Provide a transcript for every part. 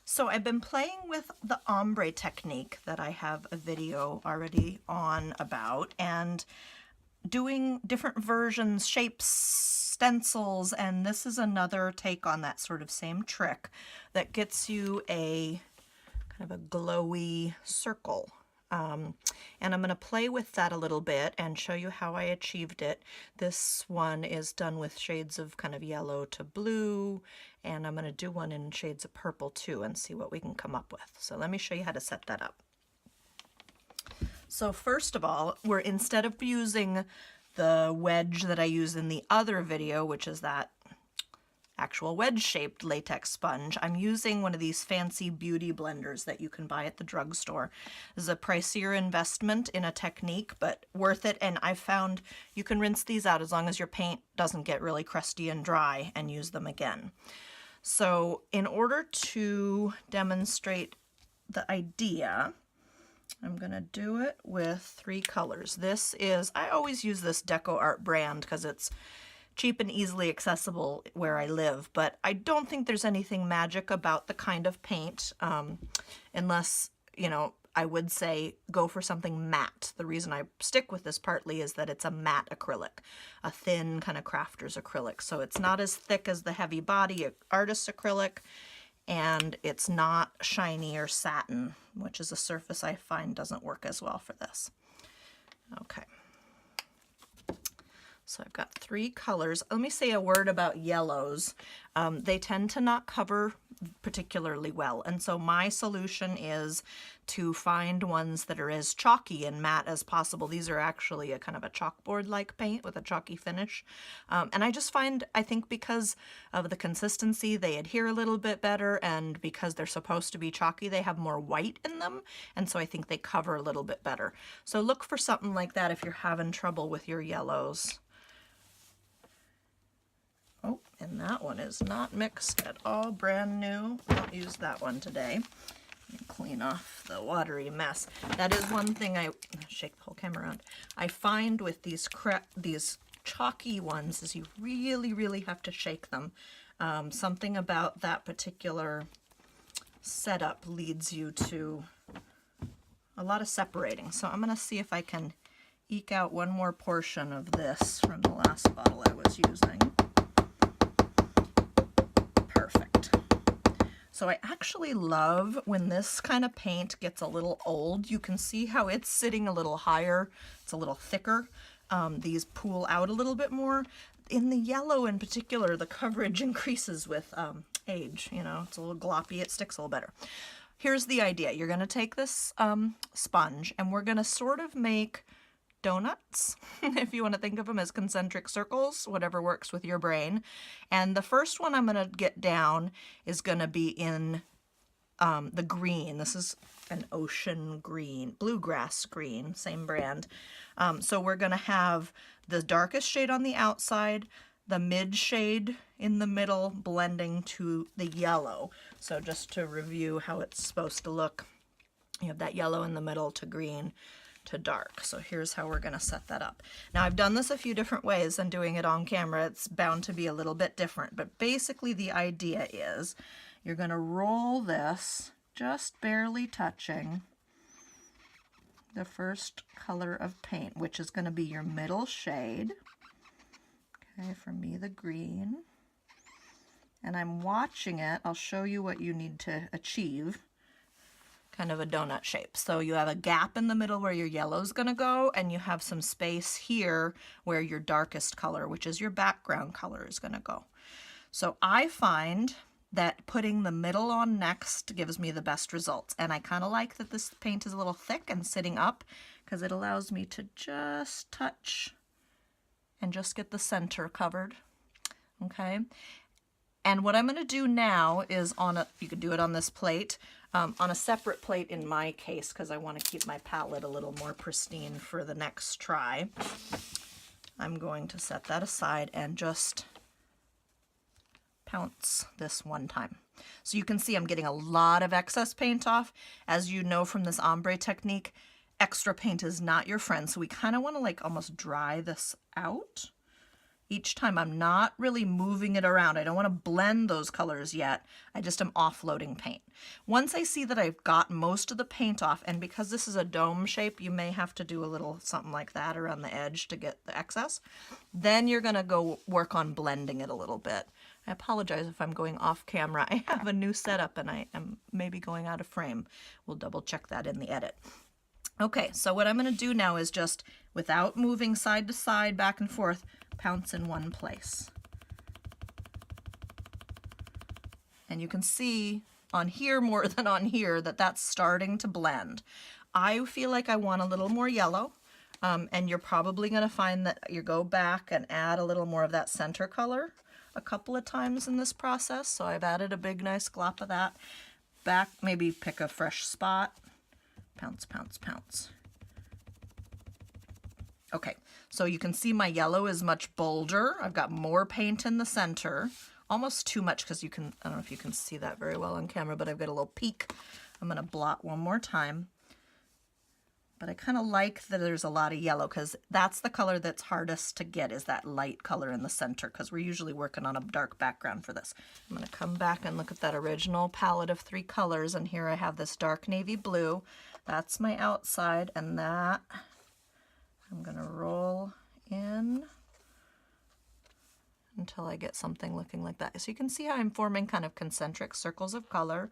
So I've been playing with the ombre technique that I have a video already on about, and doing different versions, shapes, stencils, and this is another take on that sort of same trick that gets you a kind of a glowy circle. And I'm going to play with that a little bit and show you how I achieved it. This one is done with shades of kind of yellow to blue, and I'm going to do one in shades of purple too and see what we can come up with. So let me show you how to set that up. So first of all, instead of using the wedge that I use in the other video, which is that actual wedge-shaped latex sponge, I'm using one of these fancy beauty blenders that you can buy at the drugstore. This is a pricier investment in a technique, but worth it, and I've found you can rinse these out as long as your paint doesn't get really crusty and dry and use them again. So in order to demonstrate the idea, I'm gonna do it with 3 colors. This is, I always use this DecoArt brand because it's cheap and easily accessible where I live, but I don't think there's anything magic about the kind of paint, unless, you know, I would say go for something matte. The reason I stick with this partly is that it's a matte acrylic, a thin kind of crafter's acrylic. So it's not as thick as the heavy body artist acrylic, and it's not shiny or satin, which is a surface I find doesn't work as well for this. Okay. So I've got 3 colors. Let me say a word about yellows. They tend to not cover particularly well, and so my solution is to find ones that are as chalky and matte as possible. These are actually a kind of a chalkboard-like paint with a chalky finish. And I just find, I think because of the consistency, they adhere a little bit better, and because they're supposed to be chalky, they have more white in them, and so I think they cover a little bit better. So look for something like that if you're having trouble with your yellows. Oh, and that one is not mixed at all, brand new. Won't use that one today. Clean off the watery mess. That is one thing I shake the whole camera around. I find with these chalky ones is you really have to shake them. Something about that particular setup leads you to a lot of separating. So I'm going to see if I can eke out one more portion of this from the last bottle I was using. Perfect. So I actually love when this kind of paint gets a little old. You can see how it's sitting a little higher. It's a little thicker. These pool out a little bit more. In the yellow in particular, the coverage increases with age. You know, it's a little gloppy. It sticks a little better. Here's the idea. You're going to take this sponge and we're going to sort of make donuts, if you want to think of them as concentric circles, whatever works with your brain. And the first one I'm going to get down is going to be in the green. This is an ocean green, bluegrass green, same brand. So we're going to have the darkest shade on the outside, the mid shade in the middle blending to the yellow. So just to review how it's supposed to look, you have that yellow in the middle to green to dark. So here's how we're going to set that up. Now I've done this a few different ways and doing it on camera, it's bound to be a little bit different, but basically the idea is you're going to roll this just barely touching the first color of paint, which is going to be your middle shade. Okay, for me the green. And I'm watching it. I'll show you what you need to achieve. Kind of a donut shape. So you have a gap in the middle where your yellow is going to go, and you have some space here where your darkest color, which is your background color, is going to go. So I find that putting the middle on next gives me the best results, and I kind of like that this paint is a little thick and sitting up because it allows me to just touch and just get the center covered. Okay. And what I'm going to do now is you could do it on this plate, on a separate plate in my case, because I want to keep my palette a little more pristine for the next try. I'm going to set that aside and just pounce this one time. So you can see I'm getting a lot of excess paint off. As you know from this ombre technique, extra paint is not your friend. So we kind of want to like almost dry this out Each time I'm not really moving it around. I don't want to blend those colors yet. I just am offloading paint. Once I see that I've got most of the paint off, and because this is a dome shape, you may have to do a little something like that around the edge to get the excess. Then you're going to go work on blending it a little bit. I apologize if I'm going off camera. I have a new setup and I am maybe going out of frame. We'll double check that in the edit. Okay, so what I'm going to do now is just, without moving side to side, back and forth, pounce in one place. And you can see on here more than on here that that's starting to blend. I feel like I want a little more yellow, and you're probably going to find that you go back and add a little more of that center color a couple of times in this process. So I've added a big nice glop of that. Back, maybe pick a fresh spot. Pounce, pounce, pounce. Okay, so you can see my yellow is much bolder. I've got more paint in the center. Almost too much because you can, I don't know if you can see that very well on camera, but I've got a little peak. I'm going to blot one more time. But I kind of like that there's a lot of yellow because that's the color that's hardest to get, is that light color in the center, because we're usually working on a dark background for this. I'm going to come back and look at that original palette of 3 colors, and here I have this dark navy blue. That's my outside, and that I'm going to roll in until I get something looking like that. So you can see how I'm forming kind of concentric circles of color.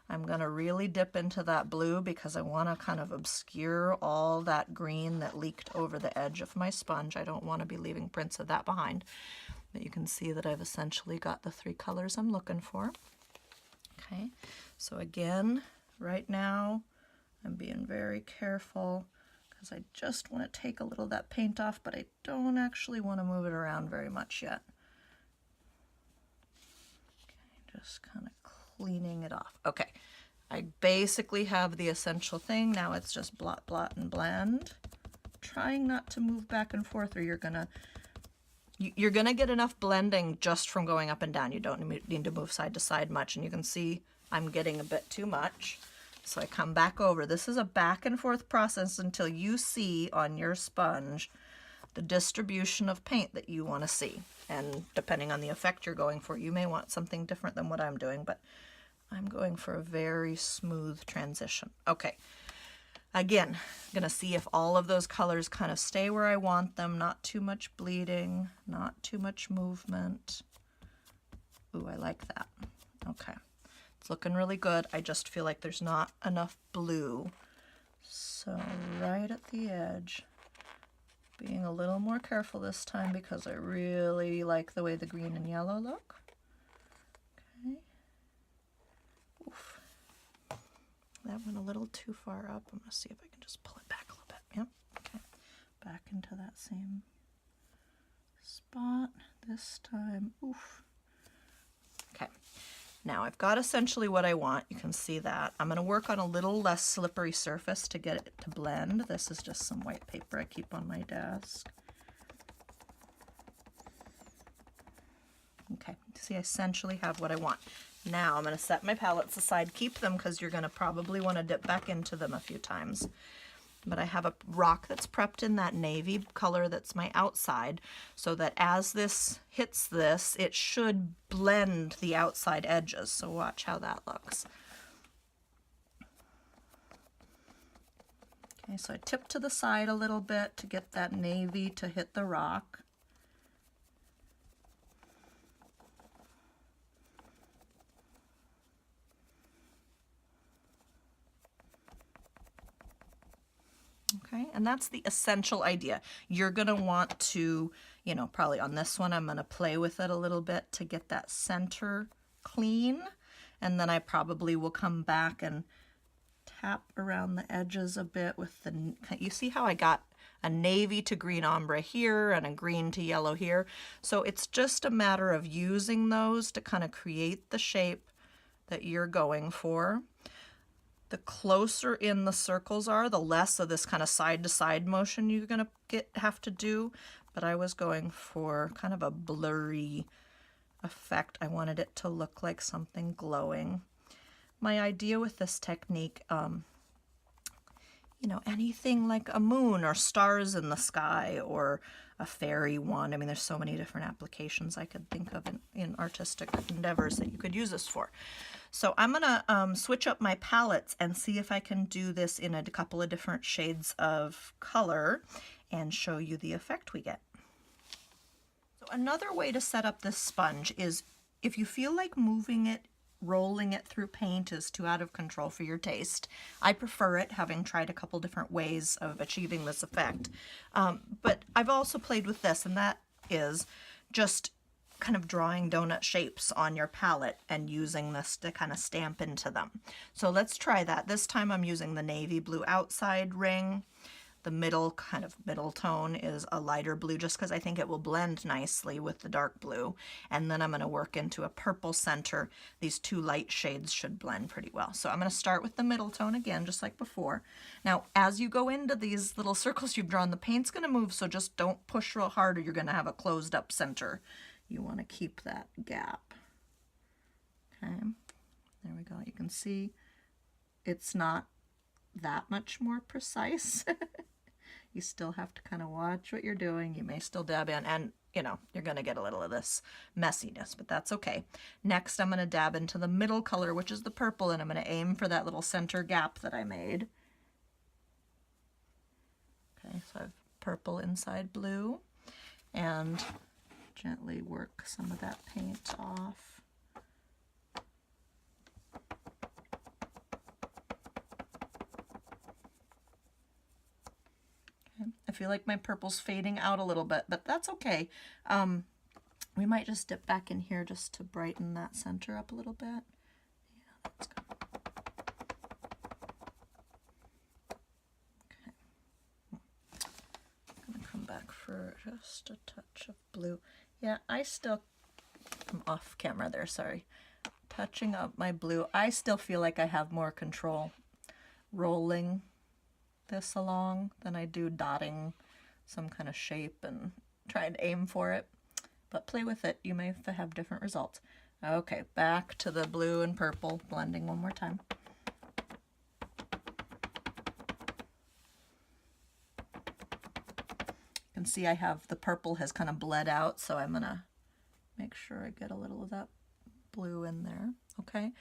I'm going to really dip into that blue because I want to kind of obscure all that green that leaked over the edge of my sponge. I don't want to be leaving prints of that behind. But you can see that I've essentially got the 3 colors I'm looking for. Okay, so again, right now, I'm being very careful because I just want to take a little of that paint off, but I don't actually want to move it around very much yet. Okay, just kind of cleaning it off. Okay, I basically have the essential thing. Now it's just blot, blot, and blend. Trying not to move back and forth, or you're gonna get enough blending just from going up and down. You don't need to move side to side much, and you can see I'm getting a bit too much. So I come back over. This is a back and forth process until you see on your sponge the distribution of paint that you want to see. And depending on the effect you're going for, you may want something different than what I'm doing, but I'm going for a very smooth transition. Okay, again, I'm going to see if all of those colors kind of stay where I want them, not too much bleeding, not too much movement. Ooh, I like that. Okay. It's looking really good. I just feel like there's not enough blue. So right at the edge, being a little more careful this time because I really like the way the green and yellow look. Okay. Oof. That went a little too far up. I'm going to see if I can just pull it back a little bit. Yep. Okay. Back into that same spot this time. Oof. Okay. Now I've got essentially what I want. You can see that. I'm going to work on a little less slippery surface to get it to blend. This is just some white paper I keep on my desk. Okay, see, I essentially have what I want. Now I'm going to set my palettes aside. Keep them because you're going to probably want to dip back into them a few times. But I have a rock that's prepped in that navy color that's my outside, so that as this hits this, it should blend the outside edges. So watch how that looks. Okay, so I tip to the side a little bit to get that navy to hit the rock. Okay, and that's the essential idea. You're going to want to, you know, probably on this one, I'm going to play with it a little bit to get that center clean. And then I probably will come back and tap around the edges a bit with the, you see how I got a navy to green ombre here and a green to yellow here. So it's just a matter of using those to kind of create the shape that you're going for. The closer in the circles are, the less of this kind of side to side motion you're going to have to do. But I was going for kind of a blurry effect. I wanted it to look like something glowing. My idea with this technique, you know, anything like a moon or stars in the sky or a fairy wand. I mean, there's so many different applications I could think of in artistic endeavors that you could use this for. So I'm gonna switch up my palettes and see if I can do this in a couple of different shades of color and show you the effect we get. So another way to set up this sponge is if you feel like moving it, rolling it through paint is too out of control for your taste. I prefer it, having tried a couple different ways of achieving this effect. But I've also played with this, and that is just kind of drawing donut shapes on your palette and using this to kind of stamp into them. So let's try that. This time I'm using the navy blue outside ring. The middle tone is a lighter blue just because I think it will blend nicely with the dark blue. And then I'm going to work into a purple center. These two light shades should blend pretty well. So I'm going to start with the middle tone again, just like before. Now, as you go into these little circles you've drawn, the paint's going to move, so just don't push real hard or you're going to have a closed up center. You want to keep that gap. Okay, there we go. You can see it's not that much more precise. You still have to kind of watch what you're doing. You may still dab in, and you know, you're going to get a little of this messiness, but that's okay. Next, I'm going to dab into the middle color, which is the purple, and I'm going to aim for that little center gap that I made. Okay, so I have purple inside blue, and gently work some of that paint off. I feel like my purple's fading out a little bit, but that's okay. We might just dip back in here just to brighten that center up a little bit. Yeah, that's good. Okay. I'm gonna come back for just a touch of blue. Yeah, I'm off camera there, sorry. Touching up my blue. I still feel like I have more control rolling this along than I do dotting some kind of shape and trying to aim for it. But play with it, you may have different results. Okay, back to the blue and purple, blending one more time. You can see I have the purple has kind of bled out, so I'm gonna make sure I get a little of that blue in there. Okay.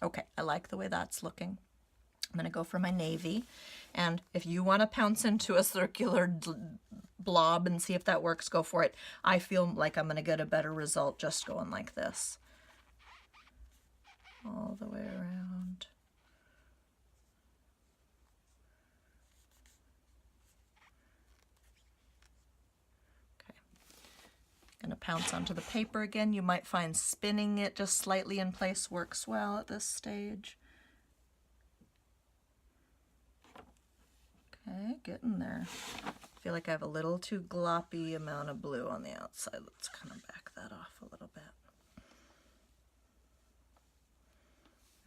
Okay, I like the way that's looking. I'm gonna go for my navy, and if you want to pounce into a circular blob and see if that works, go for it. I feel like I'm gonna get a better result just going like this. All the way around. Going to pounce onto the paper again. You might find spinning it just slightly in place works well at this stage. Okay, getting there. I feel like I have a little too gloppy amount of blue on the outside. Let's kind of back that off a little bit.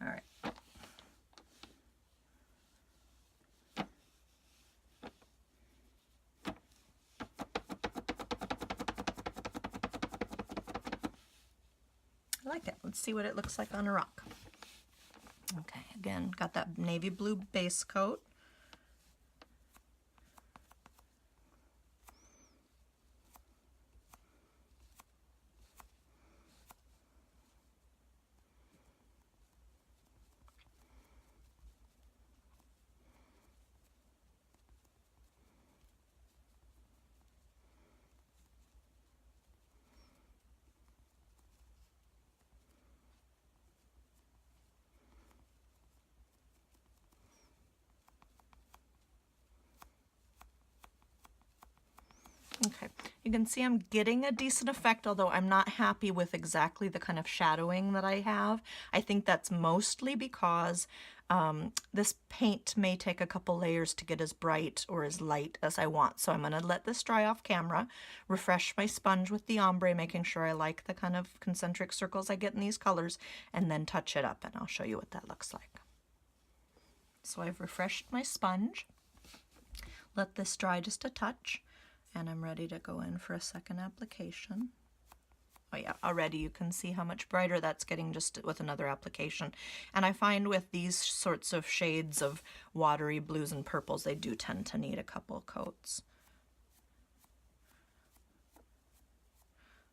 All right. I like it. Let's see what it looks like on a rock. Okay, again, got that navy blue base coat. Okay, you can see I'm getting a decent effect, although I'm not happy with exactly the kind of shadowing that I have. I think that's mostly because this paint may take a couple layers to get as bright or as light as I want. So I'm going to let this dry off camera, refresh my sponge with the ombre, making sure I like the kind of concentric circles I get in these colors, and then touch it up, and I'll show you what that looks like. So I've refreshed my sponge, let this dry just a touch, and I'm ready to go in for a second application. Oh yeah, already you can see how much brighter that's getting just with another application. And I find with these sorts of shades of watery blues and purples, they do tend to need a couple coats.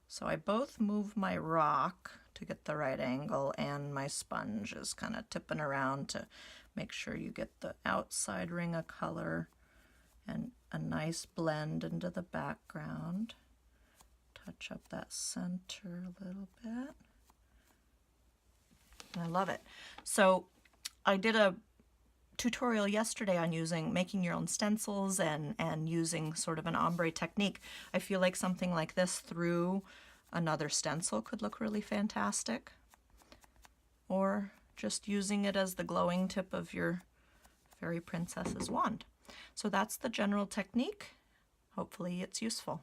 So I both move my rock to get the right angle, and my sponge is kind of tipping around to make sure you get the outside ring of color and a nice blend into the background. Touch up that center a little bit. I love it. So I did a tutorial yesterday on making your own stencils and using sort of an ombre technique. I feel like something like this through another stencil could look really fantastic. Or just using it as the glowing tip of your fairy princess's wand. So that's the general technique. Hopefully it's useful.